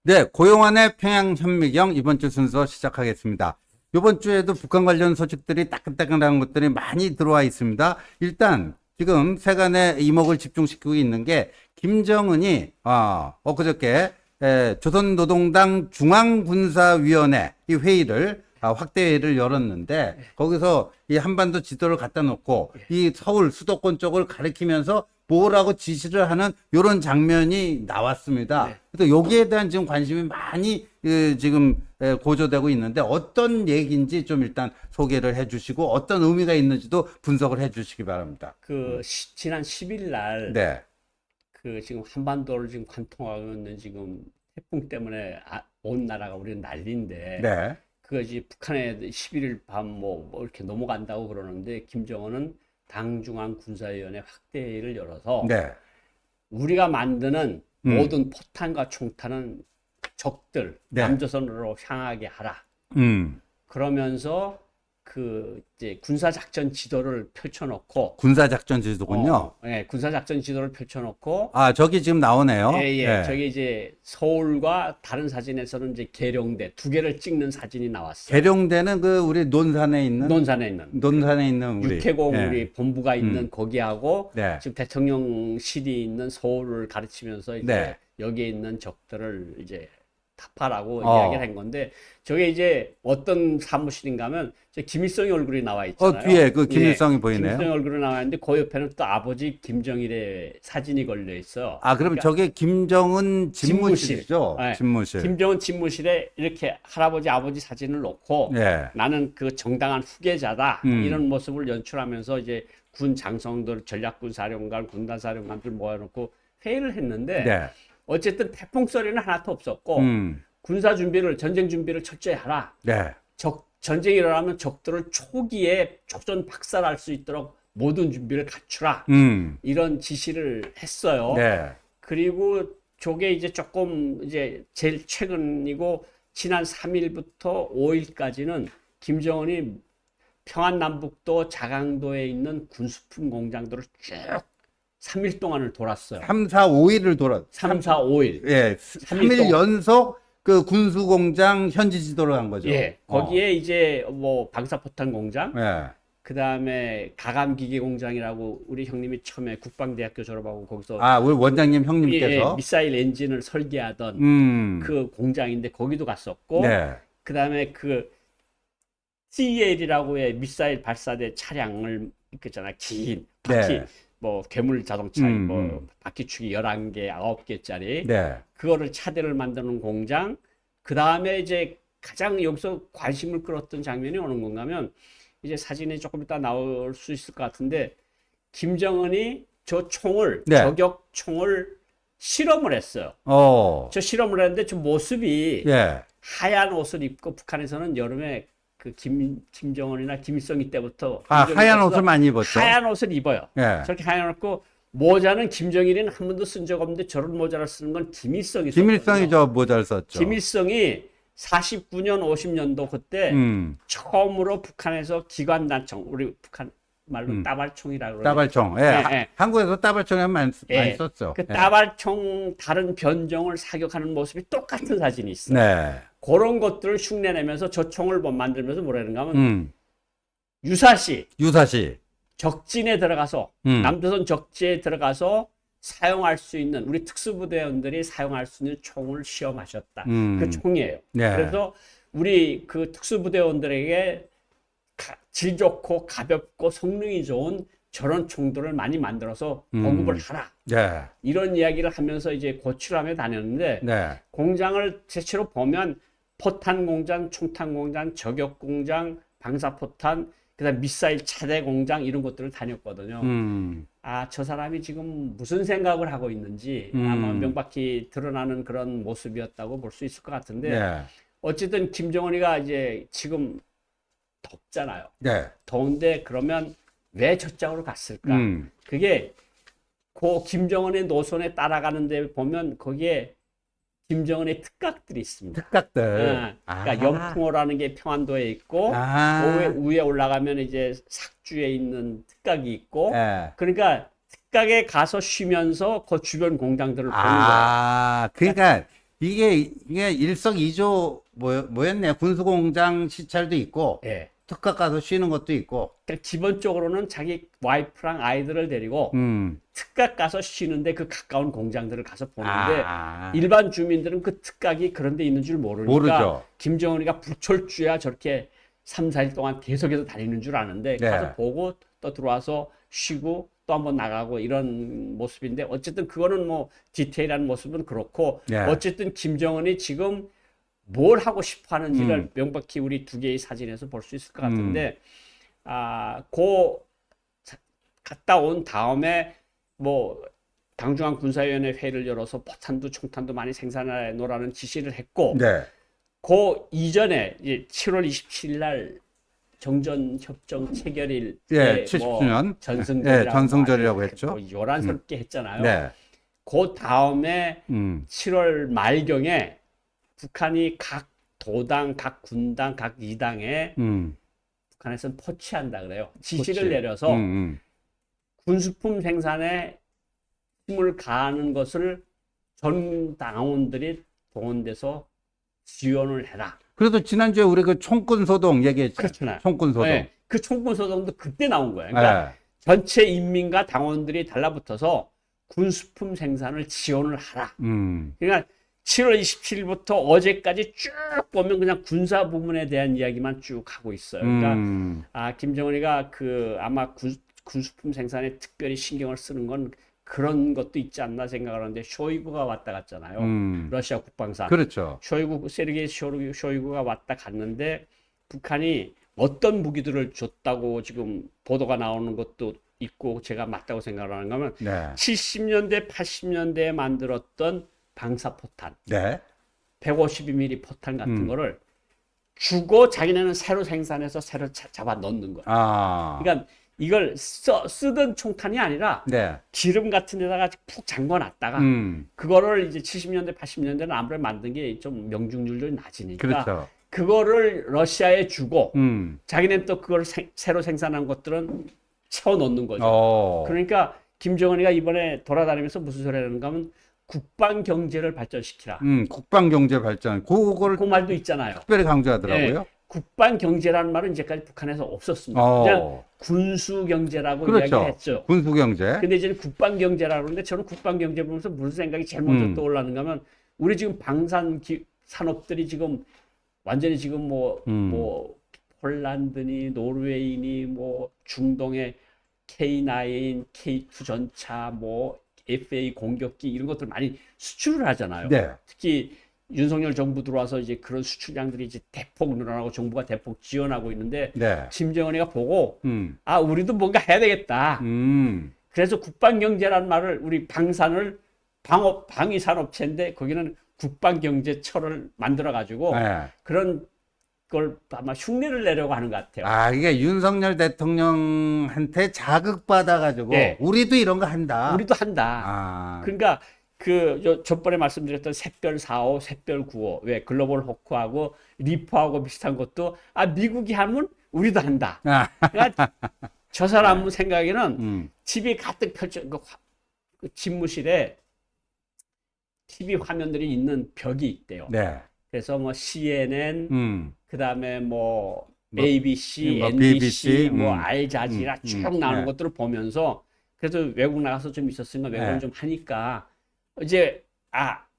네, 고용환의 평양현미경 이번 주 순서 시작하겠습니다. 이번 주에도 북한 관련 소식들이 따끈따끈한 것들이 많이 들어와 있습니다. 일단 지금 세간의 이목을 집중시키고 있는 게 김정은이 엊그저께 조선노동당 중앙군사위원회 이 회의를 확대 회의를 열었는데 거기서 이 한반도 지도를 갖다 놓고 이 서울 수도권 쪽을 가리키면서 뭐라고 지시를 하는 이런 장면이 나왔습니다. 네. 그래서 여기에 대한 지금 관심이 많이 지금 고조되고 있는데 어떤 얘기인지 좀 일단 소개를 해주시고 어떤 의미가 있는지도 분석을 해주시기 바랍니다. 지난 10일 날 네, 지금 한반도를 지금 관통하고 있는 지금 태풍 때문에 온 나라가 우리는 난리인데 네, 그것이 북한에 11일 밤 뭐 이렇게 넘어간다고 그러는데 김정은은 당중앙 군사위원회 확대회의를 열어서 네, 우리가 만드는 모든 포탄과 총탄은 적들 네. 남조선으로 향하게 하라. 그러면서 이제 군사작전 지도를 펼쳐놓고 군사작전 지도군요. 군사작전 지도를 펼쳐놓고 저기 지금 나오네요. 네. 저기 이제 서울과 다른 사진에서는 이제 계룡대 두 개를 찍는 사진이 나왔어요. 계룡대는 우리 논산에 있는 논산에 있는 우리 육해공 예. 우리 본부가 있는 거기하고 네. 지금 대통령실이 있는 서울을 가르치면서 이제 네. 여기에 있는 적들을 이제 타파라고 이야기를 한 건데 저게 이제 어떤 사무실인가 하면 김일성의 얼굴이 나와 있잖아요. 뒤에 김일성이 보이네요. 김일성의 얼굴이 나와 있는데 그 옆에는 또 아버지 김정일의 사진이 걸려 있어요. 그럼 저게 김정은 집무실이죠? 네. 집무실. 김정은 집무실에 이렇게 할아버지 아버지 사진을 놓고 네. 나는 그 정당한 후계자다 이런 모습을 연출하면서 이제 군 장성들 전략군 사령관 군단 사령관들 모아놓고 회의를 했는데 네. 어쨌든 태풍 소리는 하나도 없었고 군사 준비를 전쟁 준비를 철저히 하라. 네. 전쟁이 일어나면 적들을 초기에 초전 박살할 수 있도록 모든 준비를 갖추라. 이런 지시를 했어요. 네. 그리고 저게 이제 조금 이제 제일 최근이고 지난 3일부터 5일까지는 김정은이 평안남북도 자강도에 있는 군수품 공장들을 쭉 3일 동안을 돌았어요. 3, 4, 5일을 돌아. 3, 4, 5일. 예. 3일 연속 군수공장 현지 지도를 한 거죠. 예. 거기에 이제 뭐 방사포탄 공장, 예. 그다음에 가감기계 공장이라고 우리 형님이 처음에 국방대학교 졸업하고 거기서 우리 원장님 형님께서 미사일 엔진을 설계하던 그 공장인데 거기도 갔었고 네. 그다음에 CEL이라고의 미사일 발사대 차량을 있잖아. 긴 바퀴 네. 뭐 괴물 자동차 뭐 바퀴축이 11개, 9개짜리 네. 그거를 차대를 만드는 공장. 그다음에 이제 가장 여기서 관심을 끌었던 장면이 어느 건가 하면 이제 사진이 조금 이따 나올 수 있을 것 같은데 김정은이 저 총을 네. 저격 총을 실험을 했어요. 저 실험을 했는데 저 모습이 예. 하얀 옷을 입고 북한에서는 여름에 김정은이나 김일성이 때부터 하얀 옷을 많이 입었죠. 하얀 옷을 입어요. 예. 저렇게 하얀 옷 입고 모자는 김정일이는 한 번도 쓴 적 없는데 저런 모자를 쓰는 건 김일성이 김일성이 저 모자를 썼죠. 김일성이 49년 50년도 그때 처음으로 북한에서 기관단총 우리 북한 말로 따발총이라고 그러죠. 따발총. 예. 한국에서 따발총에 많이 썼죠. 그 따발총 다른 변종을 사격하는 모습이 똑같은 사진이 있어요. 네. 그런 것들을 흉내내면서 저 총을 만들면서 뭐라는가 하면 유사시 적진에 들어가서 남조선 적지에 들어가서 사용할 수 있는 우리 특수부대원들이 사용할 수 있는 총을 시험하셨다. 그 총이에요. 네. 그래서 우리 그 특수부대원들에게 질 좋고 가볍고 성능이 좋은 저런 총들을 많이 만들어서 보급을 하라. 네. 이런 이야기를 하면서 이제 고출하며 다녔는데 네. 공장을 대체로 보면 포탄 공장, 총탄 공장, 저격 공장, 방사포탄, 그다음 미사일 차대 공장 이런 것들을 다녔거든요. 저 사람이 지금 무슨 생각을 하고 있는지 아마 명백히 드러나는 그런 모습이었다고 볼 수 있을 것 같은데 네. 어쨌든 김정은이가 이제 지금 덥잖아요. 네. 더운데 그러면 왜 저쪽으로 갔을까? 그게 김정은의 노선에 따라가는 데 보면 거기에 김정은의 특각들이 있습니다. 특각들. 그러니까 영풍호라는 게 평안도에 있고 위에 올라가면 이제 삭주에 있는 특각이 있고 그러니까 특각에 가서 쉬면서 그 주변 공장들을 보는 거예요. 그러니까 이게 일석이조 뭐였네. 군수공장 시찰도 있고, 예. 특각 가서 쉬는 것도 있고. 그러니까 기본적으로는 자기 와이프랑 아이들을 데리고 특각 가서 쉬는데 그 가까운 공장들을 가서 보는데 일반 주민들은 그 특각이 그런 데 있는 줄 모르니까 모르죠. 김정은이가 불철주야 저렇게 3, 4일 동안 계속해서 다니는 줄 아는데 네. 가서 보고 또 들어와서 쉬고 또 한번 나가고 이런 모습인데 어쨌든 그거는 뭐 디테일한 모습은 그렇고 네. 어쨌든 김정은이 지금 뭘 하고 싶어 하는지를 명백히 우리 두 개의 사진에서 볼 수 있을 것 같은데 갔다 온 다음에 뭐 당중앙 군사위원회 회의를 열어서 포탄도 총탄도 많이 생산해 놓으라는 지시를 했고 네. 그 이전에 이제 7월 27일 날 정전 협정 체결일 예, 때 70주년. 전승절이라고, 예, 전승절이라고 했죠. 뭐 요란스럽게 했잖아요. 네. 그 다음에 7월 말경에 북한이 각 도당, 각 군당, 각 이당에 북한에서는 포치한다 그래요. 지시를 포치. 내려서 군수품 생산에 힘을 가하는 것을 전 당원들이 동원돼서 지원을 해라. 그래도 지난주에 우리 그 총권 소동 얘기했죠. 그렇잖아요. 총권 소동. 네, 그 총권 소동도 그때 나온 거예요. 그러니까 네. 전체 인민과 당원들이 달라붙어서 군수품 생산을 지원을 하라. 그러니까 7월 27일부터 어제까지 쭉 보면 그냥 군사 부문에 대한 이야기만 쭉 하고 있어요. 그러니까 김정은이가 그 아마 군수품 생산에 특별히 신경을 쓰는 건 그런 것도 있지 않나 생각을 하는데 쇼이구가 왔다 갔잖아요. 러시아 국방사. 그렇죠. 세르게이 쇼이구가 왔다 갔는데 북한이 어떤 무기들을 줬다고 지금 보도가 나오는 것도 있고 제가 맞다고 생각을 하는 거면 네. 70년대, 80년대에 만들었던 방사포탄, 네. 152mm 포탄 같은 거를 주고 자기네는 새로 생산해서 새로 잡아 넣는 거야. 그러니까 이걸 쓰던 총탄이 아니라 네. 기름 같은 데다가 푹 잠궈놨다가 그거를 이제 70년대, 80년대는 아무래도 만든 게 좀 명중률도 낮으니까 그렇죠. 그거를 러시아에 주고 자기네는 또 그걸 새로 생산한 것들은 채워 넣는 거죠. 그러니까 김정은이가 이번에 돌아다니면서 무슨 소리 하는가 하면 국방 경제를 발전시키라. 국방 경제 발전. 그거를 그 말도 있잖아요. 특별히 강조하더라고요. 네, 국방 경제라는 말은 이제까지 북한에서 없었습니다. 그냥 군수 경제라고 그렇죠. 이야기했죠. 군수 경제. 근데 이제 국방 경제라고 그러는데 저는 국방 경제 보면서 무슨 생각이 제일 먼저 떠올랐는가 하면 우리 지금 방산 산업들이 지금 완전히 지금 뭐 폴란드니 노르웨이니 뭐 중동의 K9, K2 전차 뭐 FA 공격기 이런 것들 많이 수출을 하잖아요. 네. 특히 윤석열 정부 들어와서 이제 그런 수출량들이 이제 대폭 늘어나고 정부가 대폭 지원하고 있는데 네. 김정은이가 보고 우리도 뭔가 해야 되겠다. 그래서 국방경제라는 말을 우리 방산을 방위산업체인데 거기는 국방경제처를 만들어 가지고 그런 걸 아마 흉내를 내려고 하는 것 같아요. 이게 윤석열 대통령한테 자극받아가지고 우리도 이런 거 한다. 우리도 한다. 그러니까 저번에 말씀드렸던 샛별 4호, 샛별 9호, 왜 글로벌 호크하고 리퍼하고 비슷한 것도 미국이 하면 우리도 한다. 그러니까 저 사람 생각에는 집이 가득 펼쳐 그 집무실에 TV 화면들이 있는 벽이 있대요. 네. 그래서 뭐 CNN, 그다음에 뭐 ABC, 뭐 NBC, BBC, 뭐 알자지라 쭉 나오는 네. 것들을 보면서 그래서 외국 나가서 좀 있었으니까 외국을 네. 좀 하니까 이제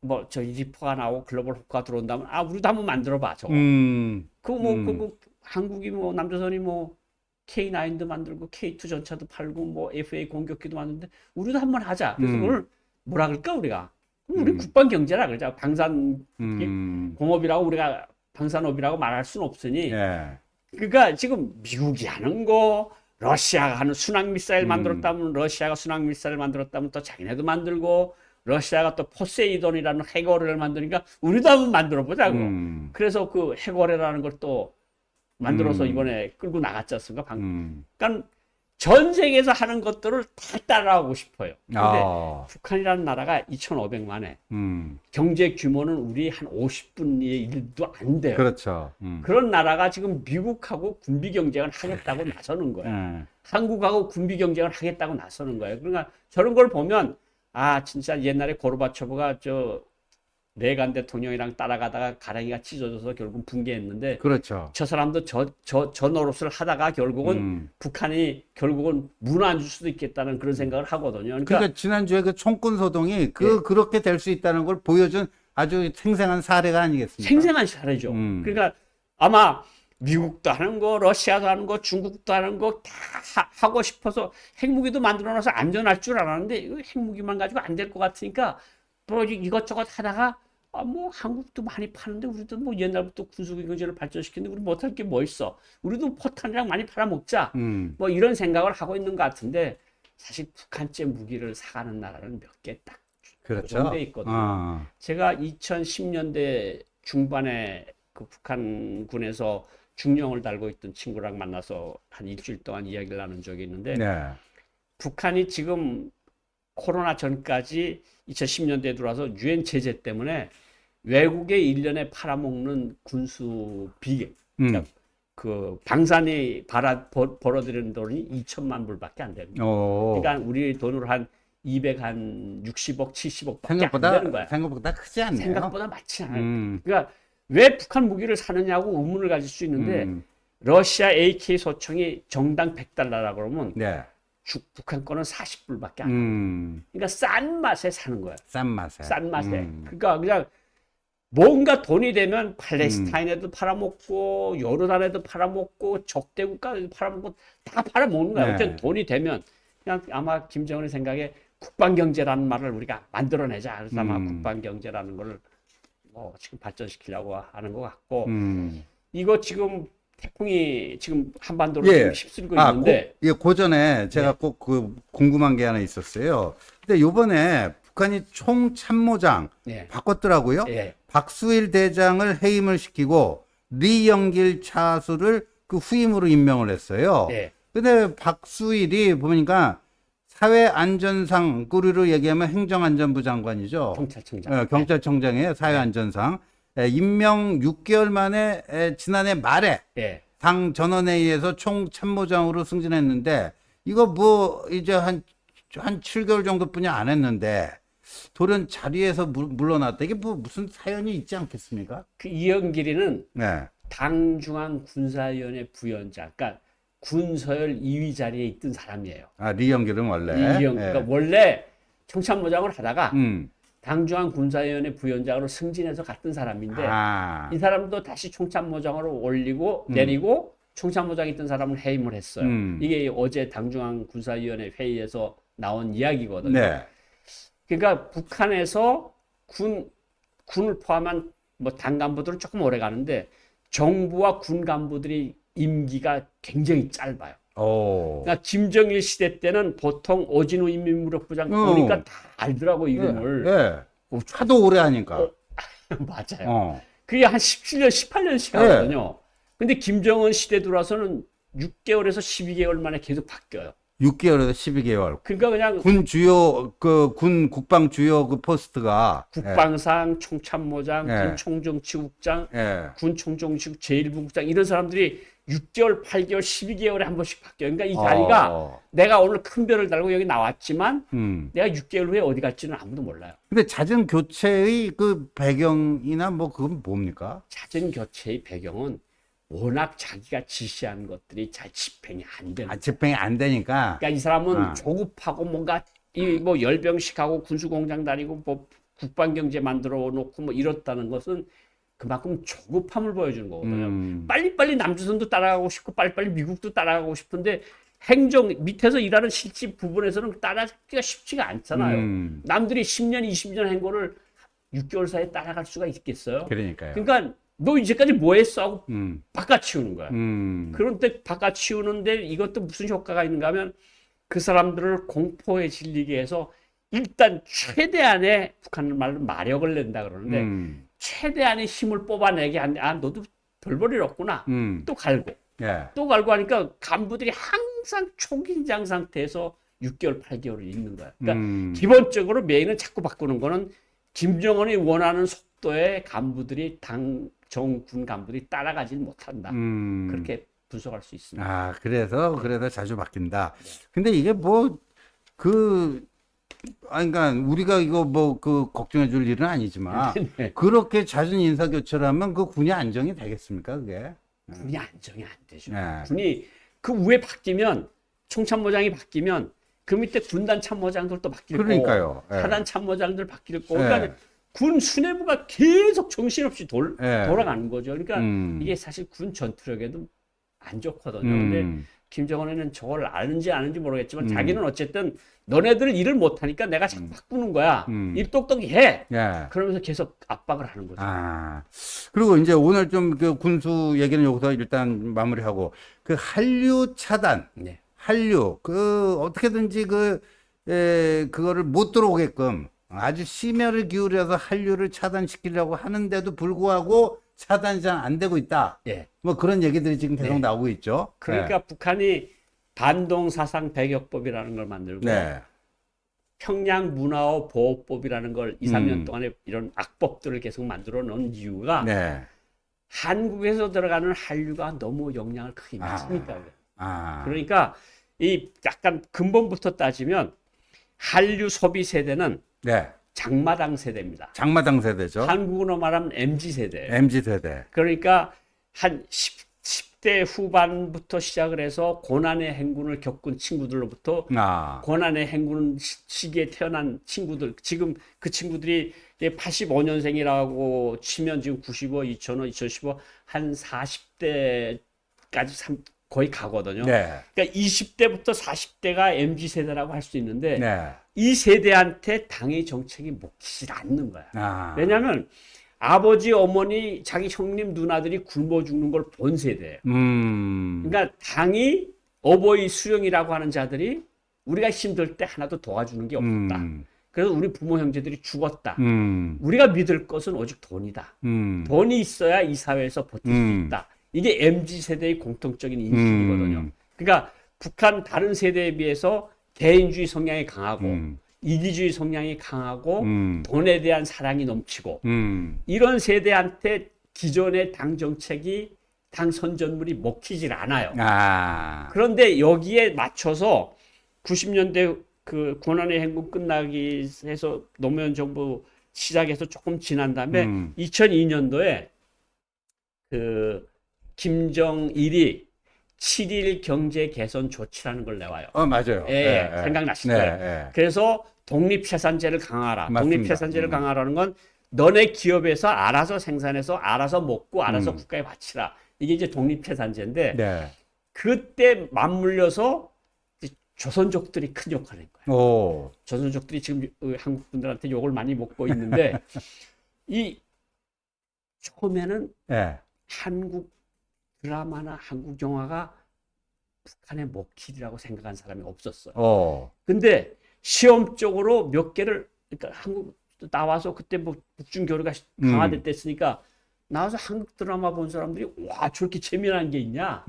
뭐 저 리퍼가 나오고 글로벌 호크가 들어온다면 우리도 한번 만들어 봐 저거. 그 한국이 뭐 남조선이 뭐 K9도 만들고 K2 전차도 팔고 뭐 FA 공격기도 만드는데 우리도 한번 하자. 그래서 그걸 뭐라 그럴까 우리가? 우리 국방 경제라 그러자. 방산 공업이라고 우리가 방산업이라고 말할 수는 없으니. 그러니까 지금 미국이 하는 거, 러시아가 하는 순항 미사일 만들었다면 러시아가 순항 미사일 만들었다면 또 자기네도 만들고 러시아가 또 포세이돈이라는 핵어뢰를 만드니까 우리도 한번 만들어 보자고. 그래서 그 핵어뢰라는 걸 또 만들어서 이번에 끌고 나갔지 않습니까? 그러니까 전 세계에서 하는 것들을 다 따라하고 싶어요. 근데 북한이라는 나라가 2,500만 회. 경제 규모는 우리 한 50분의 1도 안 돼요. 그렇죠. 그런 나라가 지금 미국하고 군비 경쟁을 하겠다고 나서는 거예요. 한국하고 군비 경쟁을 하겠다고 나서는 거예요. 그러니까 저런 걸 보면 진짜 옛날에 고르바초프가 레간 대통령이랑 따라가다가 가랑이가 찢어져서 결국 붕괴했는데 그렇죠. 저 사람도 저 노릇을 하다가 결국은 북한이 결국은 무너질 수도 있겠다는 그런 생각을 하거든요. 그러니까 지난주에 그 총군 소동이 예. 그렇게 될 수 있다는 걸 보여준 아주 생생한 사례가 아니겠습니까? 생생한 사례죠. 그러니까 아마 미국도 하는 거, 러시아도 하는 거, 중국도 하는 거 다 하고 싶어서 핵무기도 만들어놔서 안전할 줄 알았는데 이거 핵무기만 가지고 안 될 것 같으니까 또 이것저것 하다가 뭐 한국도 많이 파는데 우리도 뭐 옛날부터 군수경제를 발전시키는데 우리 못할 게 뭐 있어? 우리도 포탄이랑 많이 팔아먹자. 뭐 이런 생각을 하고 있는 것 같은데 사실 북한제 무기를 사가는 나라는 몇 개 딱 그렇죠. 고정돼 있거든요. 제가 2010년대 중반에 그 북한군에서 중령을 달고 있던 친구랑 만나서 한 일주일 동안 이야기를 나눈 적이 있는데 네. 북한이 지금 코로나 전까지 2010년대에 들어와서 유엔 제재 때문에 외국에 1년에 팔아먹는 군수 비계, 그러니까 그 방산이 벌어들이는 돈이 2천만 불밖에 안 됩니다. 그러니까 우리 돈으로 한 260억, 70억밖에 안 되는 거야. 생각보다 크지 않네요. 생각보다 많지 않아요. 그러니까 왜 북한 무기를 사느냐고 의문을 가질 수 있는데 러시아 AK 소총이 정당 100달러라고 그러면 네. 북한 거는 40불밖에 안 해요. 그러니까 싼 맛에 사는 거야. 싼 맛에. 싼 맛에. 그러니까 그냥 뭔가 돈이 되면 팔레스타인에도 팔아먹고 요르단에도 팔아먹고 적대 국가에도 팔아먹고 다 팔아먹는 거야. 네. 어쨌든 돈이 되면 그냥 아마 김정은의 생각에 국방경제라는 말을 우리가 만들어내자. 그래서 아마 국방경제라는 걸 뭐 지금 발전시키려고 하는 것 같고 이거 지금 태풍이 지금 한반도를 지금 휩쓸고 있는데 그 전에 제가 꼭 그 궁금한 게 하나 있었어요. 근데 요번에 북한이 총참모장 바꿨더라고요. 박수일 대장을 해임을 시키고 리영길 차수를 그 후임으로 임명을 했어요. 근데 박수일이 보니까 사회안전상 꾸리로 얘기하면 행정안전부 장관이죠. 경찰청장. 경찰청장이에요. 사회안전상. 임명 6개월 만에 지난해 말에 당 전원회의에서 총참모장으로 승진했는데 이거 뭐 이제 한 7개월 정도뿐이 안 했는데 돌연 자리에서 물러났다. 이게 뭐 무슨 사연이 있지 않겠습니까? 그 이영길이는 당중앙 군사위원회 부위원장, 그러니까 군서열 2위 자리에 있던 사람이에요. 리영길은 원래. 그러니까 원래 총참모장을 하다가 당중앙 군사위원회 부위원장으로 승진해서 갔던 사람인데 이 사람도 다시 총참모장으로 내리고 총참모장에 있던 사람을 해임을 했어요. 이게 어제 당중앙 군사위원회 회의에서 나온 이야기거든요. 그러니까 북한에서 군을 포함한 뭐 당 간부들은 조금 오래 가는데 정부와 군 간부들이 임기가 굉장히 짧아요. 그러니까 김정일 시대 때는 보통 오진우 인민무력부장 보니까 다 알더라고 이름을. 하도 오래 하니까. 맞아요. 그게 한 17년, 18년씩 하거든요. 근데 김정은 시대 들어와서는 6개월에서 12개월 만에 계속 바뀌어요. 6개월에서 12개월. 그러니까 그냥 군 주요 군 국방 주요 그 포스트가 국방상, 총참모장, 군 총정치국장, 군 총정치국 제1부국장 이런 사람들이 6개월, 8개월, 12개월에 한 번씩 바뀌어요. 그러니까 이 자리가 내가 오늘 큰 별을 달고 여기 나왔지만 내가 6개월 후에 어디 갈지는 아무도 몰라요. 근데 잦은 교체의 그 배경이나 뭐 그건 뭡니까? 잦은 교체의 배경은 워낙 자기가 지시한 것들이 잘 집행이 안 되는 거예요. 집행이 안 되니까. 그러니까 이 사람은 조급하고 뭔가 이 뭐 열병식하고 군수공장 다니고 뭐 국방경제 만들어 놓고 뭐 이렇다는 것은 그만큼 조급함을 보여주는 거거든요. 빨리빨리 남조선도 따라가고 싶고 빨리빨리 미국도 따라가고 싶은데 행정 밑에서 일하는 실질 부분에서는 따라가기가 쉽지가 않잖아요. 남들이 10년, 20년 한 거를 6개월 사이에 따라갈 수가 있겠어요? 그러니까요. 그러니까 너 이제까지 뭐 했어? 하고 바꿔치우는 거야. 그런데 바꿔치우는데 이것도 무슨 효과가 있는가 하면 그 사람들을 공포에 질리게 해서 일단 최대한의 북한 말로 마력을 낸다 그러는데 최대한의 힘을 뽑아내게 하는데 너도 별 볼일 없구나. 또 갈고. 또 갈고 하니까 간부들이 항상 초긴장 상태에서 6개월, 8개월을 있는 거야. 그러니까 기본적으로 메인은 자꾸 바꾸는 거는 김정은이 원하는 속도의 간부들이 정군 간부들이 따라가지 못한다. 그렇게 분석할 수 있습니다. 그래서 자주 바뀐다. 근데 이게 뭐 그러니까 우리가 이거 뭐 그 걱정해 줄 일은 아니지만 네. 그렇게 잦은 인사 교체를 하면 그 군이 안정이 되겠습니까, 그게? 군이 안정이 안 되죠. 네. 군이 그 위에 바뀌면 총참모장이 바뀌면 그 밑에 군단 참모장들도 바뀔 거고 그러니까요. 예. 사단 참모장들 바뀔 거고 예. 그러니까 군 수뇌부가 계속 정신없이 예. 돌아가는 거죠. 그러니까 음. 이게 사실 군 전투력에도 안 좋거든요. 근데 김정은이는 저걸 아는지 아는지 모르겠지만 자기는 어쨌든 너네들 일을 못하니까 내가 자꾸 바꾸는 거야. 일 똑똑히 해. 예. 그러면서 계속 압박을 하는 거죠. 아. 그리고 이제 오늘 좀 그 군수 얘기는 여기서 일단 마무리하고 그 한류 차단, 네. 한류 그 어떻게든지 그거를 못 들어오게끔 아주 심혈을 기울여서 한류를 차단시키려고 하는데도 불구하고 차단이 잘 안 되고 있다. 예. 뭐 그런 얘기들이 지금 계속 네. 나오고 있죠. 그러니까 북한이 반동사상 배격법이라는 걸 만들고 네. 평양 문화어 보호법이라는 걸 2, 3년 동안에 이런 악법들을 계속 만들어 놓은 이유가 네. 한국에서 들어가는 한류가 너무 영향을 크게 아. 미치니까. 아. 그러니까 이 약간 근본부터 따지면 한류 소비 세대는 네. 장마당 세대입니다. 장마당 세대죠. 한국으로 말하면 MZ 세대. MZ 세대. 그러니까 한 10대 후반부터 시작을 해서 고난의 행군을 겪은 친구들로부터 아. 고난의 행군 시기에 태어난 친구들, 지금 그 친구들이 85년생이라고 치면 지금 95, 2005, 2015, 한 40대까지 거의 가거든요. 네. 그러니까 20대부터 40대가 MZ 세대라고 할 수 있는데 네. 이 세대한테 당의 정책이 먹히질 않는 거야. 아. 왜냐하면 아버지, 어머니, 자기 형님, 누나들이 굶어 죽는 걸 본 세대예요. 그러니까 당이 어버이 수령이라고 하는 자들이 우리가 힘들 때 하나도 도와주는 게 없다. 그래서 우리 부모 형제들이 죽었다. 우리가 믿을 것은 오직 돈이다. 돈이 있어야 이 사회에서 버틸 수 있다. 이게 MZ 세대의 공통적인 인식이거든요. 그러니까 북한 다른 세대에 비해서 개인주의 성향이 강하고 이기주의 성향이 강하고 돈에 대한 사랑이 넘치고 이런 세대한테 기존의 당 정책이 당 선전물이 먹히질 않아요. 아. 그런데 여기에 맞춰서 90년대 그 고난의 행군 끝나기 해서 노무현 정부 시작해서 조금 지난 다음에 2002년도에 그 김정일이 7.1 경제 개선 조치라는 걸 내와요. 맞아요. 예, 생각나실 거예요. 네. 그래서 독립해산제를 강화하라. 맞습니다. 독립해산제를 강화하라는 건 너네 기업에서 알아서 생산해서 알아서 먹고 알아서 국가에 바치라. 이게 이제 독립해산제인데 네. 그때 맞물려서 이제 조선족들이 큰 역할을 한 거예요. 오. 조선족들이 지금 한국 분들한테 욕을 많이 먹고 있는데 이 처음에는 네. 한국 드라마나 한국 영화가 북한의 먹힐이라고 생각한 사람이 없었어요. 근데 시험적으로 몇 개를 그러니까 한국 나와서 그때 뭐 북중 교류가 강화됐으니까 나와서 한국 드라마 본 사람들이 와 저렇게 재미난 게 있냐?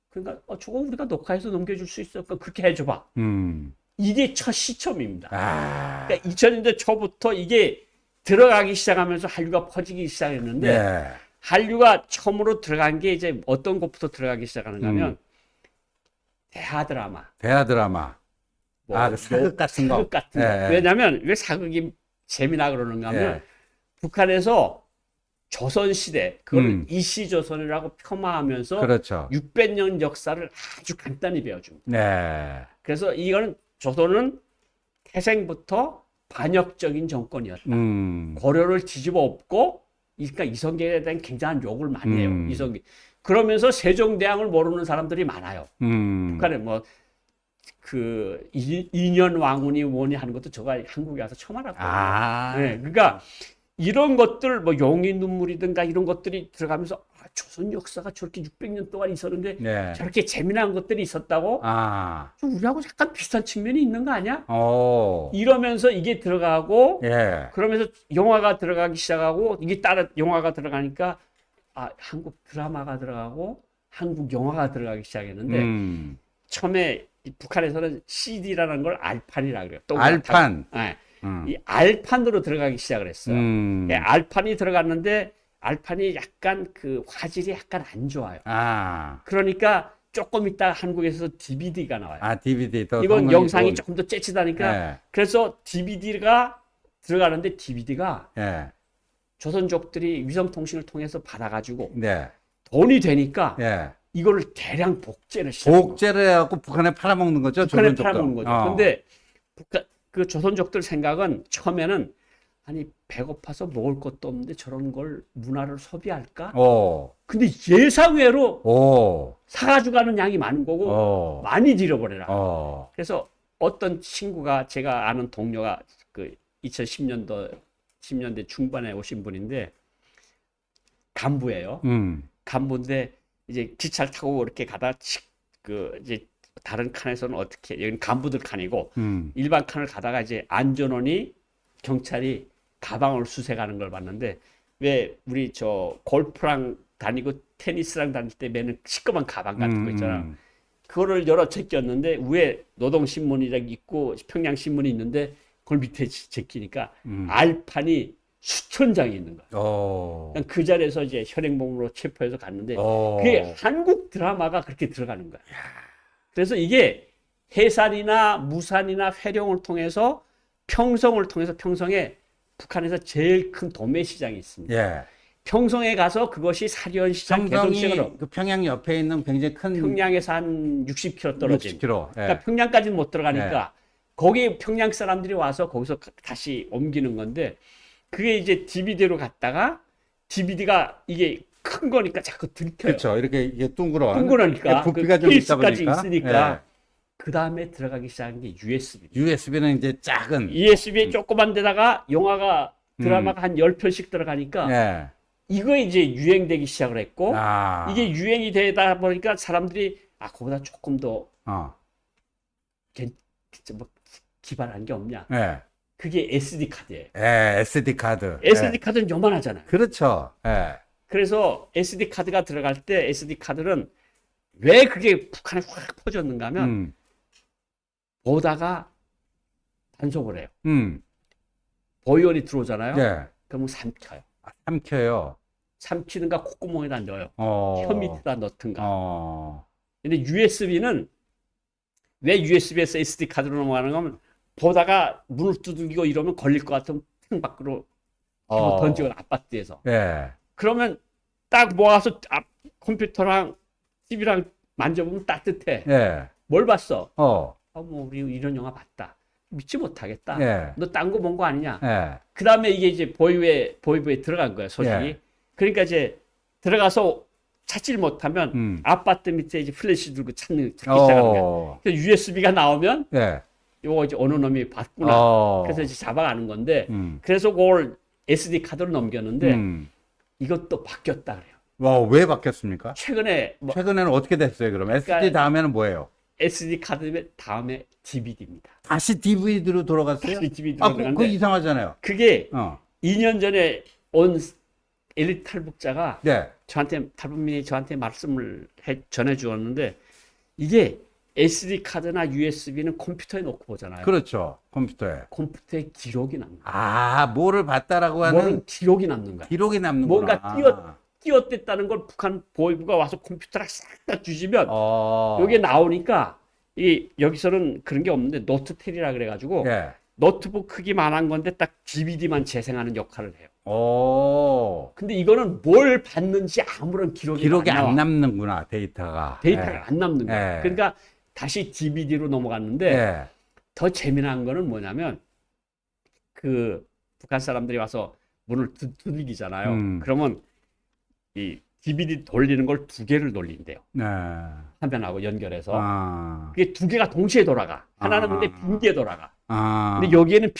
그러니까 저거 우리가 녹화해서 넘겨줄 수 있어. 그러니까 그렇게 해줘봐. 이게 첫 시점입니다. 그러니까 2000년대 초부터 이게 들어가기 시작하면서 한류가 퍼지기 시작했는데 네. 한류가 처음으로 들어간 게 이제 어떤 것부터 들어가기 시작하는가 하면 대하 드라마. 대하 드라마. 뭐 사극 같은 거. 사극 같은 거. 예. 왜냐면 왜 사극이 재미나 그러는가 하면 예. 북한에서 조선시대 그걸 이시조선이라고 폄하하면서 그렇죠. 600년 역사를 아주 간단히 배워줍니다. 네. 그래서 이거는 조선은 태생부터 반역적인 정권이었다. 고려를 뒤집어 엎고 그러니까 이성계에 대한 굉장한 욕을 많이 해요. 이성계. 그러면서 세종대왕을 모르는 사람들이 많아요. 북한에 뭐 그 인현 왕후니 뭐니 하는 것도 제가 한국에 와서 처음 알았거든요. 네, 그러니까 이런 것들 뭐 용의 눈물이든가 이런 것들이 들어가면서 조선 역사가 저렇게 600년 동안 있었는데 네. 저렇게 재미난 것들이 있었다고 좀 우리하고 약간 비슷한 측면이 있는 거 아니야? 이러면서 이게 들어가고 예. 그러면서 영화가 들어가기 시작하고 이게 따라 영화가 들어가니까 한국 드라마가 들어가고 한국 영화가 들어가기 시작했는데 처음에 북한에서는 CD라는 걸 알판이라고 그래요. 알판. 네. 이 알판으로 들어가기 시작을 했어요. 알판이 들어갔는데 알판이 약간 그 화질이 약간 안 좋아요. 아. 그러니까 조금 있다 한국에서 DVD가 나와요. 아, DVD 더 이건 성능이 영상이 좋은. 조금 더 째치다니까. 예. 그래서 DVD가 들어가는데 DVD가 예. 조선족들이 위성통신을 통해서 받아가지고 네. 돈이 되니까 예. 이거를 대량 복제를 시작한 복제를 해갖고 북한에 팔아먹는 거죠. 북한에 조선족도. 팔아먹는 거죠. 근데 그 조선족들 생각은 처음에는 아니 배고파서 먹을 것도 없는데 저런 걸 문화를 소비할까? 오. 근데 예상외로 오. 사가지고 가는 양이 많은 거고 오. 많이 들여버려라. 어. 그래서 어떤 친구가 제가 아는 동료가 그 10년대 중반에 오신 분인데 간부예요. 간부인데 이제 기차를 타고 이렇게 가다 그 이제 다른 칸에서는 어떻게 여기는 간부들 칸이고 일반 칸을 가다가 이제 안전원이 경찰이 가방을 수색하는 걸 봤는데 왜 우리 저 골프랑 다니고 테니스랑 다닐 때 매는 시꺼먼 가방 같은 거 있잖아. 그거를 열어 제꼈는데 위에 노동신문이라고 있고 평양신문이 있는데 그걸 밑에 제끼니까 알판이 수천 장이 있는 거야. 그냥 그 자리에서 이제 현행범으로 체포해서 갔는데 그게 한국 드라마가 그렇게 들어가는 거야. 그래서 이게 해산이나 무산이나 회룡을 통해서 평성에 북한에서 제일 큰 도매 시장이 있습니다. 예. 평성에 가서 그것이 사리원 시장 개성시장으로 그 평양 옆에 있는 굉장히 큰 평양에서 한 60km 떨어진 60km. 예. 그러니까 평양까지는 못 들어가니까 거기 평양 사람들이 와서 거기서 다시 옮기는 건데 그게 이제 DVD로 갔다가 DVD가 이게 큰 거니까 자꾸 들켜요. 그렇죠. 이렇게 이게 둥그러니까 부피가 좀 있다 케이스까지 보니까. 있으니까 그 다음에 들어가기 시작한 게 USB. USB는 이제 작은. USB 조그만 데다가 영화가 드라마가 한 10편씩 들어가니까 예. 이거 이제 유행되기 시작을 했고 아. 이게 유행이 되다 보니까 사람들이 그보다 조금 더 뭐 기발한 게 없냐. 예. 그게 SD 카드예요. 예, SD 카드. SD 카드는 요만하잖아요. 그렇죠. 예. 그래서 SD 카드가 들어갈 때 SD 카드는 왜 그게 북한에 확 퍼졌는가 하면 보다가 단속을 해요. 보이원이 들어오잖아요. 예. 그러면 삼켜요. 삼켜요. 삼키든가 콧구멍에다 넣어요. 어. 혀 밑에다 넣든가. 어. 근데 USB는 왜 USB에서 SD 카드로 넘어가는 거면 보다가 문을 두들기고 이러면 걸릴 것 같으면 탱 밖으로 던지거나 아파트에서. 예. 그러면 딱 모아서 컴퓨터랑 TV랑 만져보면 따뜻해. 예. 뭘 봤어? 어. 뭐 우리 이런 영화 봤다. 믿지 못하겠다. 예. 너 딴 거 본 거 아니냐? 예. 그 다음에 이게 이제 보이부에 들어간 거야, 소식이. 예. 그러니까 이제 들어가서 찾질 못하면 아파트 밑에 이제 플래시 들고 찾기 시작하는 거야. 그래서 USB가 나오면 예. 요거 이제 어느 놈이 봤구나. 그래서 이제 잡아가는 건데 그래서 그걸 SD 카드로 넘겼는데 이것도 바뀌었다 그래요. 와, 왜 바뀌었습니까? 최근에 뭐 최근에는 어떻게 됐어요, 그럼? SD 그러니까 다음에는 뭐예요? SD 카드 다음에 DVD입니다. 다시 DVD로 돌아갔어요? 다시 DVD로 그거 들어갔는데 이상하잖아요. 그게 어. 2년 전에 온 엘리트 탈북자가 네. 탈북민이 저한테 말씀을 전해 주었는데 이게 SD 카드나 USB는 컴퓨터에 놓고 보잖아요. 그렇죠. 컴퓨터에. 컴퓨터에 기록이 남는 거야. 아, 뭐를 봤다라고 하는 뭐는 기록이 남는 거야. 기록이 남는구나. 뭔가 띄었댔다는 걸 북한 보위부가 와서 컴퓨터랑 싹 다 뒤지면 어. 여기에 나오니까 여기서는 그런 게 없는데 노트텔이라 그래가지고 예. 노트북 크기만한 건데 딱 DVD만 재생하는 역할을 해요. 오. 근데 이거는 뭘 봤는지 아무런 기록이 안 남는구나, 데이터가. 데이터가 예. 안 남는 거야. 예. 그러니까 다시 DVD로 넘어갔는데 예. 더 재미난 거는 뭐냐면 그 북한 사람들이 와서 문을 두들기잖아요. 그러면 이 DVD 돌리는 걸 2개를 돌린대요. 네. 화면하고 연결해서. 아. 그게 2개가 동시에 돌아가. 하나는 근데 빈게 돌아가. 아. 근데 여기에는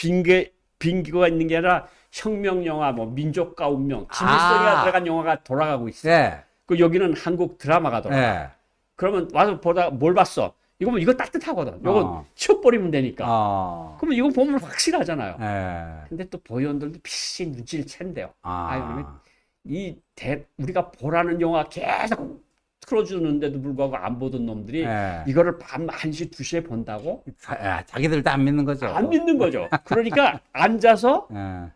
빈기가 있는 게 아니라 혁명 영화, 뭐 민족과 운명, 진실성이 들어간 영화가 돌아가고 있어. 예. 그 여기는 한국 드라마가 돌아가. 예. 그러면 와서 보다가 뭘 봤어? 이거 따뜻하거든. 이건 치워버리면 되니까. 그러면 이거 보면 확실하잖아요. 예. 근데 또 보위원들도 피시 눈치를 챈대요. 아. 우리가 보라는 영화 계속 틀어주는데도 불구하고 안 보던 놈들이 예. 이거를 밤 1시, 2시에 본다고? 자기들도 안 믿는 거죠. 안 믿는 거죠. 그러니까 앉아서 예.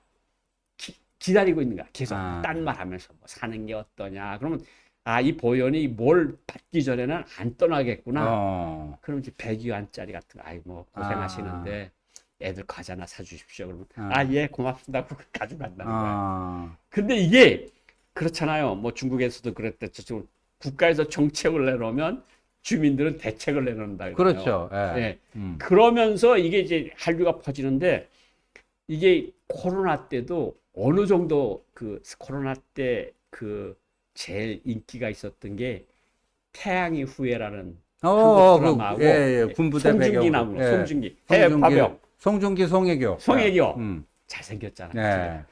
기다리고 있는 거야. 계속 아. 딴 말 하면서 뭐 사는 게 어떠냐. 그러면 아, 이 보현이 뭘 받기 전에는 안 떠나겠구나. 그럼 이제 100위안짜리 같은 거, 아이, 뭐, 고생하시는데 애들 과자나 사주십시오. 그러면, 예, 고맙습니다. 그거 가져간다는 거야. 근데 이게 그렇잖아요. 뭐 중국에서도 그랬듯이 국가에서 정책을 내놓으면 주민들은 대책을 내놓는다. 그렇죠. 예. 그러면서 이게 이제 한류가 퍼지는데 이게 코로나 때도 어느 정도 그 코로나 때 그 제일 인기가 있었던 게 태양의 후예라는 한국 드라마하고 군부대 송중기 배경으로. 나오는 송중기, 해파병, 송중기, 송혜교. 송혜교 잘생겼잖아요.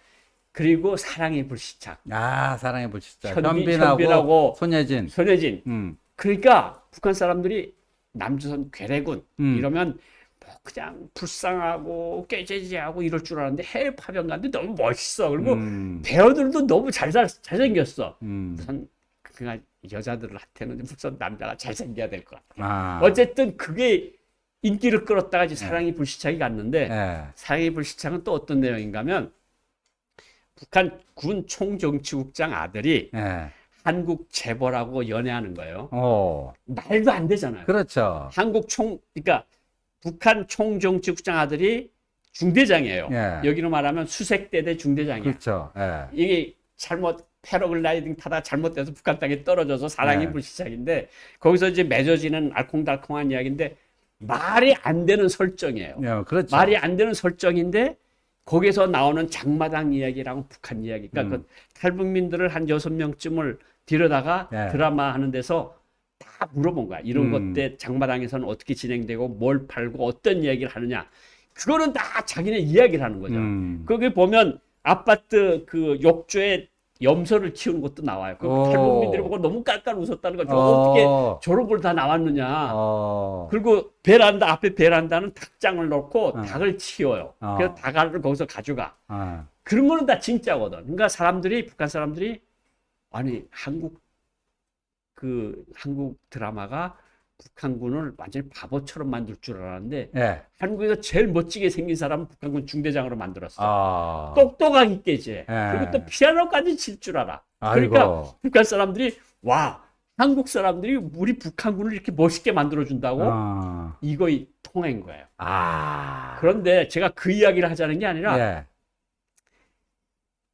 그리고 사랑의 불시착. 아, 사랑의 불시착. 현빈하고 현빈하고 손예진. 그러니까 북한 사람들이 남조선 괴뢰군 이러면 뭐 그냥 불쌍하고 깨재재하고 이럴 줄 알았는데 해외 파병 갔는데 너무 멋있어. 그리고 배우들도 너무 잘생겼어. 우선 그냥 여자들한테는 우선 남자가 잘생겨야 될 것 같아. 어쨌든 그게 인기를 끌었다가 이제 사랑의 불시착이 갔는데 사랑의 불시착은 또 어떤 내용인가 하면 북한 군 총정치국장 아들이 한국 재벌하고 연애하는 거예요. 말도 안 되잖아요. 그렇죠. 그러니까 북한 총정치국장 아들이 중대장이에요. 여기로 말하면 수색대대 중대장이야. 그렇죠. 이게 잘못 패러글라이딩 타다 잘못돼서 북한 땅에 떨어져서 사랑이 불시착인데 거기서 이제 맺어지는 알콩달콩한 이야기인데 말이 안 되는 설정이에요. 그렇죠. 말이 안 되는 설정인데 거기서 나오는 장마당 이야기랑 북한 이야기. 그러니까 그 탈북민들을 한 6명쯤을 데려다가 드라마 하는 데서 다 물어본 거야. 이런 것들 장마당에서는 어떻게 진행되고 뭘 팔고 어떤 이야기를 하느냐. 그거는 다 자기네 이야기를 하는 거죠. 거기 보면 아파트 그 욕조에 염소를 키우는 것도 나와요. 그 탈북민들이 보고 너무 깔깔 웃었다는 거죠. 어떻게 저런 걸 다 나왔느냐. 그리고 베란다 앞에 베란다는 닭장을 놓고 닭을 키워요. 그래서 닭알을 거기서 가져가. 그런 거는 다 진짜거든. 그러니까 북한 사람들이 아니 한국 드라마가 북한군을 완전히 바보처럼 만들 줄 알았는데 한국에서 제일 멋지게 생긴 사람은 북한군 중대장으로 만들었어. 똑똑하게 깨지. 그리고 또 피아노까지 칠 줄 알아. 그러니까 북한 사람들이 와 한국 사람들이 우리 북한군을 이렇게 멋있게 만들어준다고 이거 통한 거예요. 그런데 제가 그 이야기를 하자는 게 아니라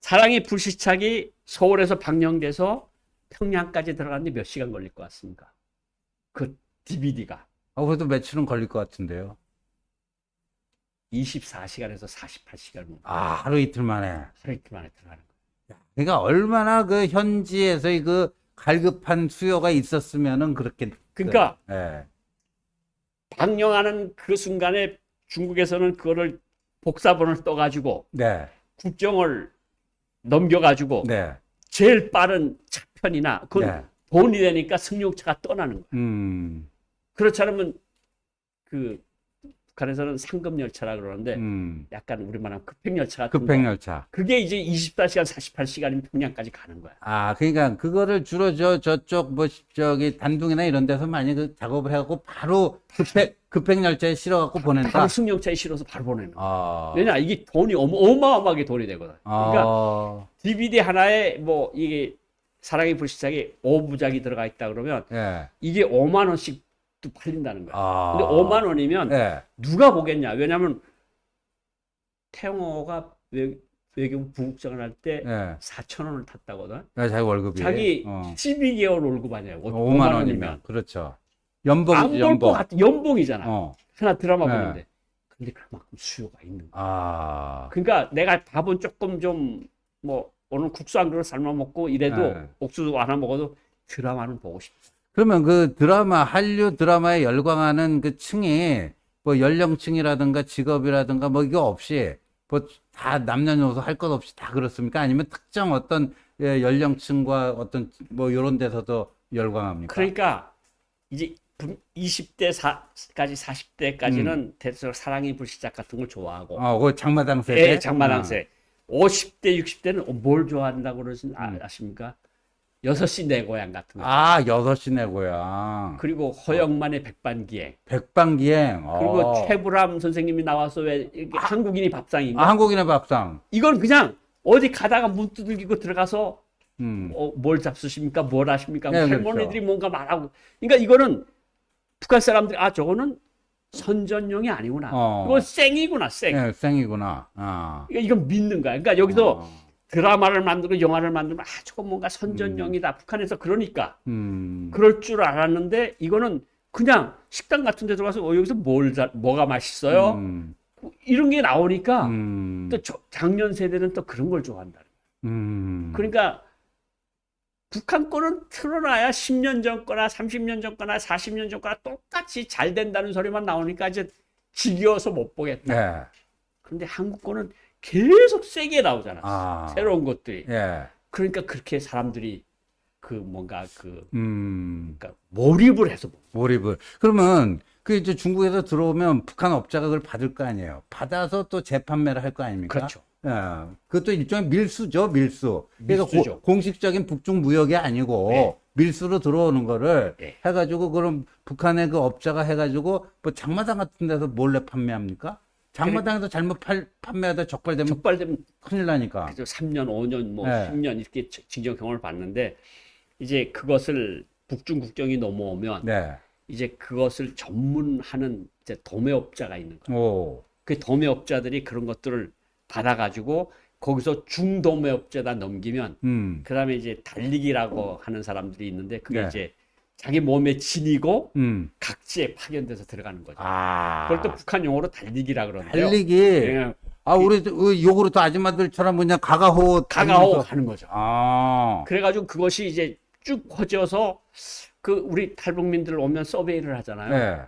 사랑의 불시착이 서울에서 방영돼서 평양까지 들어갔는데 몇 시간 걸릴 것 같습니까? 그 DVD가. 그래도 며칠은 걸릴 것 같은데요. 24시간에서 48시간. 하루 이틀 만에. 하루 이틀 만에 들어가는 거예요. 그러니까 얼마나 그 현지에서 그 갈급한 수요가 있었으면은 그렇게. 그러니까 방영하는 그 순간에 중국에서는 그거를 복사본을 떠가지고 국경을 넘겨가지고 제일 빠른 차편이나 그건 돈이 되니까 승용차가 떠나는 거야. 그렇지 않으면 그 북한에서는 상급열차라 그러는데 약간 우리말하면 급행열차 같은 급행열차. 그게 이제 24시간 48시간이면 평양까지 가는 거야. 그러니까 그거를 주로 저쪽 뭐 저기 단둥이나 이런 데서 많이 그 작업을 해갖고 바로 급행열차에 실어갖고 보낸다. 바로 승용차에 실어서 바로 보내는 거야. 왜냐 이게 돈이 어마어마하게 돈이 되거든. 그러니까 DVD 하나에 뭐 이게 사랑의 불시착이 5부작이 들어가 있다 그러면 이게 5만 원씩 또 팔린다는 거야. 근데 5만 원이면 누가 보겠냐? 왜냐면 태영호가 외교부 부국장을 할 때 4천 원을 탔다거든. 자기 월급이. 자기 12개월 월급 아니야. 5만 원이면. 그렇죠. 연봉이잖아. 하나 드라마 보는데. 근데 그만큼 수요가 있는 거야. 그러니까 내가 밥은 조금 좀 뭐 오늘 국수 한 그릇 삶아 먹고 이래도 옥수수 하나 먹어도 드라마는 보고 싶어. 그러면 그 드라마, 한류 드라마에 열광하는 그 층이 뭐 연령층이라든가 직업이라든가 뭐 이거 없이 뭐 다 남녀노소 할 것 없이 다 그렇습니까? 아니면 특정 어떤 연령층과 어떤 뭐 이런 데서도 열광합니까? 그러니까 이제 20대까지 40대까지는 대체로 사랑의 불시착 같은 걸 좋아하고. 그 장마당 세대? 장마당 세대. 50대, 60대는 뭘 좋아한다고 아십니까? 6시 내 고향 같은 거. 6시 내 고향. 그리고 허영만의 백반기행. 백반기행. 그리고 최불암 선생님이 나와서 왜 한국인이 밥상인가? 한국인의 밥상. 이건 그냥 어디 가다가 문 두들기고 들어가서 뭘 잡수십니까? 뭘 하십니까? 네, 할머니들이 그렇죠. 뭔가 말하고. 그러니까 이거는 북한 사람들이 저거는 선전용이 아니구나. 이건 쌩이구나, 쌩. 예, 생이구나. 아. 그러니까 이건 믿는 거야. 그러니까 여기서 드라마를 만들고 영화를 만들면 저거 뭔가 선전용이다. 북한에서 그러니까 그럴 줄 알았는데 이거는 그냥 식당 같은 데 들어가서 여기서 뭐가 맛있어요? 이런 게 나오니까 또 작년 세대는 또 그런 걸 좋아한다. 그러니까 북한 거는 틀어놔야 10년 전 거나 30년 전 거나 40년 전 거나 똑같이 잘 된다는 소리만 나오니까 이제 지겨워서 못 보겠다. 예. 그런데 한국 거는 계속 세게 나오잖아. 아. 새로운 것들이. 예. 그러니까 그렇게 사람들이 그러니까 몰입을 해서 몰입을. 그러면 그 이제 중국에서 들어오면 북한 업자가 그걸 받을 거 아니에요. 받아서 또 재판매를 할 거 아닙니까? 그렇죠. 예. 그것도 일종의 밀수죠, 밀수. 그러니까 밀수죠. 공식적인 북중 무역이 아니고 네. 밀수로 들어오는 거를 네. 해가지고 그럼 북한의 그 업자가 해가지고 뭐 장마당 같은 데서 몰래 판매합니까? 장마당에서 잘못 판매하다 적발되면 적발되면 큰일 나니까. 그래서 3년, 5년, 뭐 네. 10년 이렇게 징역형을 받는데 이제 그것을 북중 국경이 넘어오면 네. 이제 그것을 전문하는 이제 도매업자가 있는 거예요. 오. 그 도매업자들이 그런 것들을 받아가지고 거기서 중도매업자에다 넘기면 그다음에 이제 달리기라고 하는 사람들이 있는데 그게 네. 이제 자기 몸에 지니고 음. 각지에 파견돼서 들어가는 거죠. 아. 그걸 또 북한 용어로 달리기라 그러는데요. 달리기. 예, 아, 우리 요구르트 아줌마들처럼 그냥 가가호 가가오 다니면서. 가는 거죠. 아. 그래가지고 그것이 이제 쭉 퍼져서 그 우리 탈북민들 오면 서베이를 하잖아요. 네.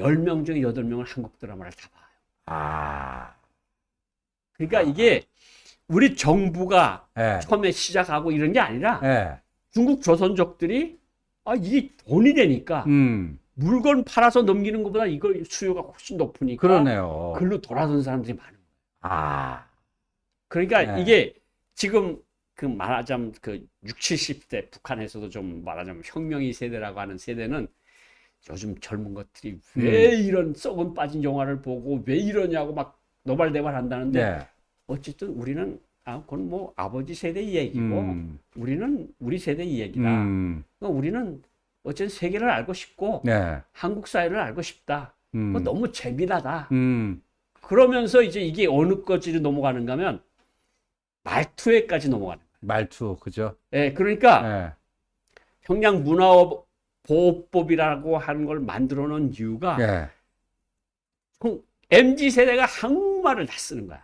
10명 중에 8명은 한국 드라마를 다 봐요. 아. 그러니까 이게 우리 정부가 예. 처음에 시작하고 이런 게 아니라 예. 중국 조선족들이 이게 돈이 되니까 물건 팔아서 넘기는 것보다 이걸 수요가 훨씬 높으니까 그러네요. 글로 돌아선 사람들이 많은 거예요. 아. 그러니까 네. 이게 지금 그 말하자면 그 60, 70대 북한에서도 좀 말하자면 혁명이 세대라고 하는 세대는 요즘 젊은 것들이 왜 이런 썩은 빠진 영화를 보고 왜 이러냐고 막 노발대발 한다는데 네. 어쨌든 우리는 그건 뭐 아버지 세대 이야기고 우리는 우리 세대 이야기다. 그러니까 우리는 어쨌든 세계를 알고 싶고 네. 한국 사회를 알고 싶다. 그거 너무 재미나다. 음. 그러면서 이제 이게 어느 것까지 넘어가는가 하면 말투에까지 넘어가는 거예요. 말투, 그죠? 예, 그러니까 예. 평양 문화보호법이라고 하는 걸 만들어 놓은 이유가 예. MZ 세대가 한국말을 다 쓰는 거야.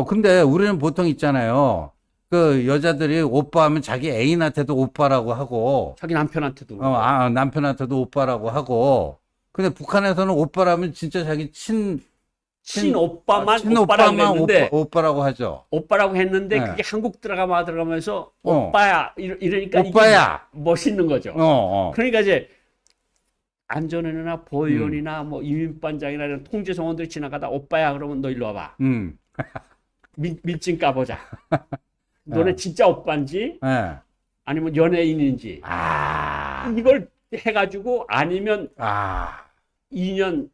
근데 우리는 보통 있잖아요. 그 여자들이 오빠 하면 자기 애인한테도 오빠라고 하고, 자기 남편한테도. 남편한테도 오빠라고 하고, 근데 북한에서는 오빠라면 진짜 자기 친오빠만 오빠라고 친오빠만 했는데 오빠라고 하죠. 오빠라고 했는데 네. 그게 한국 들어가면서 오빠야 이러니까 오빠야. 이게 멋있는 거죠. 그러니까 이제 안전원이나 보위원이나 뭐 이민반장이나 이런 통제성원들이 지나가다 오빠야 그러면 너 일로 와봐. 민증 까보자. 너네 진짜 오빠인지 예. 아니면 연예인인지 이걸 해가지고 아니면 2년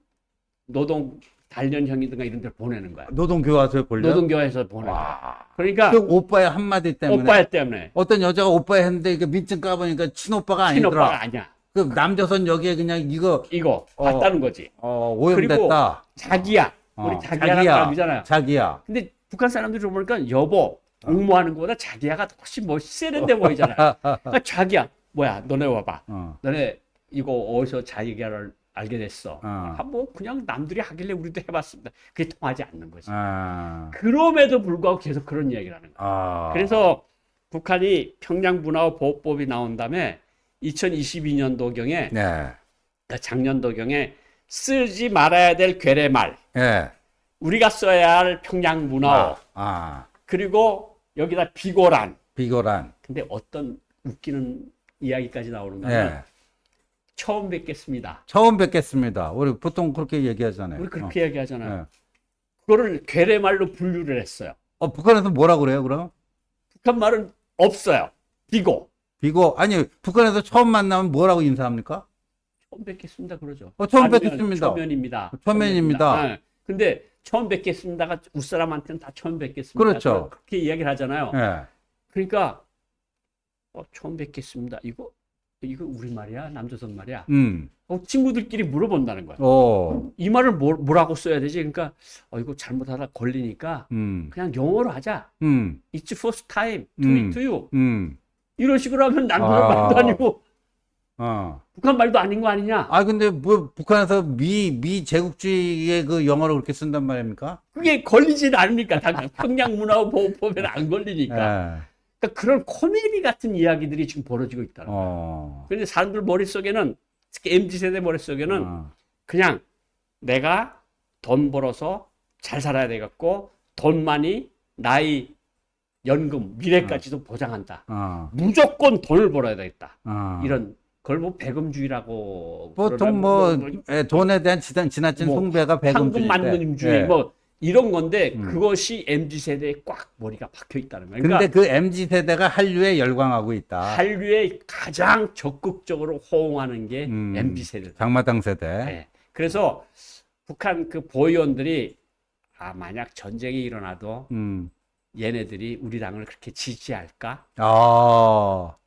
노동 단련형이든가 이런 데를 보내는 거야. 노동교화소에 보려? 노동교회에서 보내는 거야. 그러니까 그 오빠의 한마디 때문에. 오빠야 때문에. 어떤 여자가 오빠야 했는데 이게 민증 까보니까 친오빠가 아니더라. 친오빠가 아니야. 그 남조선 여기에 그냥 이거 봤다는 거지. 오염됐다. 그리고 자기야. 우리 자기야라는 사람이잖아요. 자기야. 근데 북한 사람들이 보니까 여보, 옹모하는 것보다 자기야가 훨씬 세련돼 보이잖아요. 그러니까 자기야, 뭐야, 너네 와봐. 너네 이거 어디서 자기야를 알게 됐어. 뭐 그냥 남들이 하길래 우리도 해봤습니다. 그게 통하지 않는 거지. 그럼에도 불구하고 계속 그런 이야기를 하는 거야. 그래서 북한이 평양 문화보호법이 나온 다음에 2022년도경에 작년도경에 쓰지 말아야 될 괴뢰말, 우리가 써야 할 평양 문화어, 그리고 여기다 비고란. 근데 어떤 웃기는 이야기까지 나오는가 하면 처음 뵙겠습니다. 처음 뵙겠습니다. 우리 보통 그렇게 얘기하잖아요. 우리 그렇게 얘기하잖아요. 그거를 괴뢰말로 분류를 했어요. 북한에서 뭐라고 그래요, 그럼? 북한 말은 없어요. 비고. 아니, 북한에서 처음 만나면 뭐라고 인사합니까? 처음 뵙겠습니다 그러죠. 처음 뵙겠습니다. 초면입니다. 근데 처음 뵙겠습니다가 웃사람한테는 다 처음 뵙겠습니다. 그렇죠. 그렇게 이야기를 하잖아요. 예. 그러니까 처음 뵙겠습니다. 이거 우리말이야? 남조선 말이야? 음. 친구들끼리 물어본다는 거야. 오. 이 말을 뭐라고 써야 되지? 그러니까 이거 잘못하다 걸리니까 그냥 영어로 하자. It's first time to meet you. 이런 식으로 하면 남조선 말도 아니고 북한 말도 아닌 거 아니냐? 아, 근데 뭐 북한에서 미 제국주의의 그 영어를 그렇게 쓴단 말입니까? 그게 걸리진 않으니까. 평양문화보호법에는 안 걸리니까. 예. 그러니까 그런 코미디 같은 이야기들이 지금 벌어지고 있다는 거예요. 그런데 사람들 머릿속에는, 특히 MZ세대 머릿속에는 그냥 내가 돈 벌어서 잘 살아야 되겠고, 돈만이 나의 연금, 미래까지도 보장한다. 무조건 돈을 벌어야 되겠다. 이런, 그걸 뭐 배금주의라고. 보통 돈에 대한 지나친 숭배가 배금주의인데. 황금만능주의, 예. 이런 건데, 그것이 MZ세대에 꽉 머리가 박혀 있다는 거예요. 근데 그 MZ세대가 한류에 열광하고 있다. 한류에 가장 적극적으로 호응하는 게 MZ세대. 장마당 세대. 네. 그래서 북한 그 보위원들이 만약 전쟁이 일어나도 얘네들이 우리 당을 그렇게 지지할까?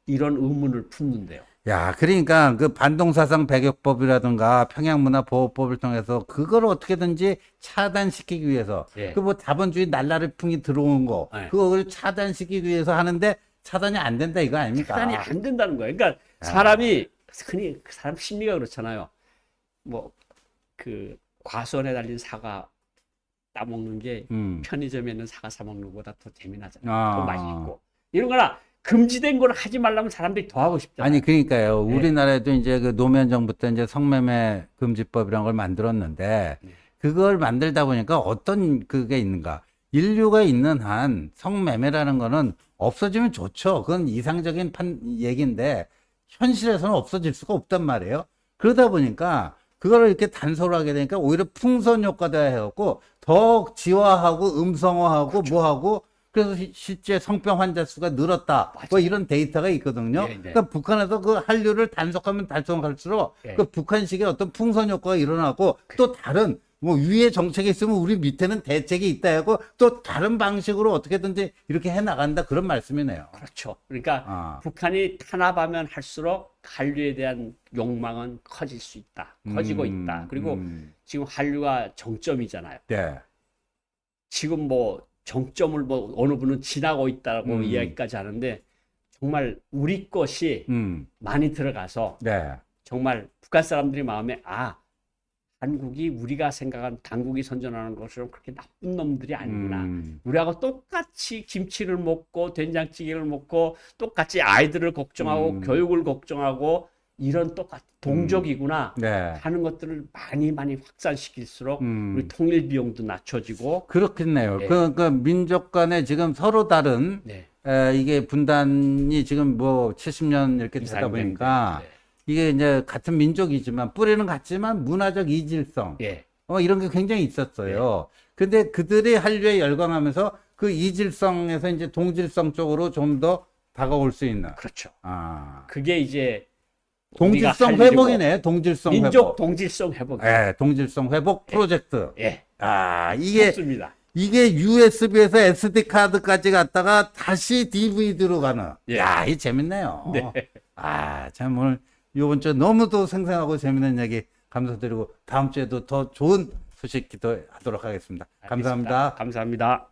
이런 의문을 품는데요. 야, 그러니까 그 반동사상 배격법이라든가 평양문화보호법을 통해서 그걸 어떻게든지 차단시키기 위해서 예. 그 뭐 자본주의 날라리풍이 들어온 거 예. 그걸 차단시키기 위해서 하는데 차단이 안 된다 이거 아닙니까? 차단이 안 된다는 거예요. 그러니까 사람이 흔히 사람 심리가 그렇잖아요. 그 과수원에 달린 사과 따먹는 게 편의점에 있는 사과 사 먹는 것보다 더 재미나잖아요. 더 맛있고 이런 거나. 금지된 걸 하지 말라면 사람들이 더 하고 싶잖아요. 아니, 그러니까요. 네. 우리나라에도 이제 그 노무현 정부 때 이제 성매매 금지법이라는 걸 만들었는데, 그걸 만들다 보니까 어떤 그게 있는가. 인류가 있는 한 성매매라는 거는 없어지면 좋죠. 그건 이상적인 얘기인데, 현실에서는 없어질 수가 없단 말이에요. 그러다 보니까, 그거를 이렇게 단서로 하게 되니까 오히려 풍선 효과다 해갖고, 더 지화하고 음성화하고 그렇죠. 뭐하고, 그래서 실제 성병 환자 수가 늘었다. 뭐 이런 데이터가 있거든요. 네, 네. 그러니까 북한에서 그 한류를 단속하면 단속할수록 네. 그 북한식의 어떤 풍선 효과가 일어나고 또 다른 뭐 위에 정책이 있으면 우리 밑에는 대책이 있다 하고 또 다른 방식으로 어떻게든지 이렇게 해 나간다 그런 말씀이네요. 그렇죠. 그러니까 북한이 탄압하면 할수록 한류에 대한 욕망은 커질 수 있다. 커지고 있다. 그리고 지금 한류가 정점이잖아요. 네. 지금 정점을 어느 분은 지나고 있다고 이야기까지 하는데 정말 우리 것이 많이 들어가서 네. 정말 북한 사람들이 마음에 한국이 우리가 생각한 당국이 선전하는 것처럼 그렇게 나쁜 놈들이 아니구나. 우리하고 똑같이 김치를 먹고 된장찌개를 먹고 똑같이 아이들을 걱정하고 교육을 걱정하고 이런 똑같은 동족이구나 네. 하는 것들을 많이 확산시킬수록 우리 통일 비용도 낮춰지고 그렇겠네요. 네. 그러니까 민족 간에 지금 서로 다른 네. 이게 분단이 지금 70년 이렇게 되다 보니까 이게 이제 같은 민족이지만 뿌리는 같지만 문화적 이질성 예. 이런 게 굉장히 있었어요. 근데 그들이 한류에 열광하면서 그 이질성에서 이제 동질성 쪽으로 좀 더 다가올 수 있는. 그렇죠. 아. 그게 이제 동질성 회복이네. 동질성 민족 회복. 동질성 회복. 예, 동질성 회복 프로젝트. 예. 이게 좋습니다. 이게 USB에서 SD 카드까지 갔다가 다시 DVD로 가는. 예. 야, 이 재밌네요. 네. 참 오늘 이번 주에 너무도 생생하고 재밌는 얘기 감사드리고 다음 주에도 더 좋은 소식 기도하도록 하겠습니다. 감사합니다. 감사합니다.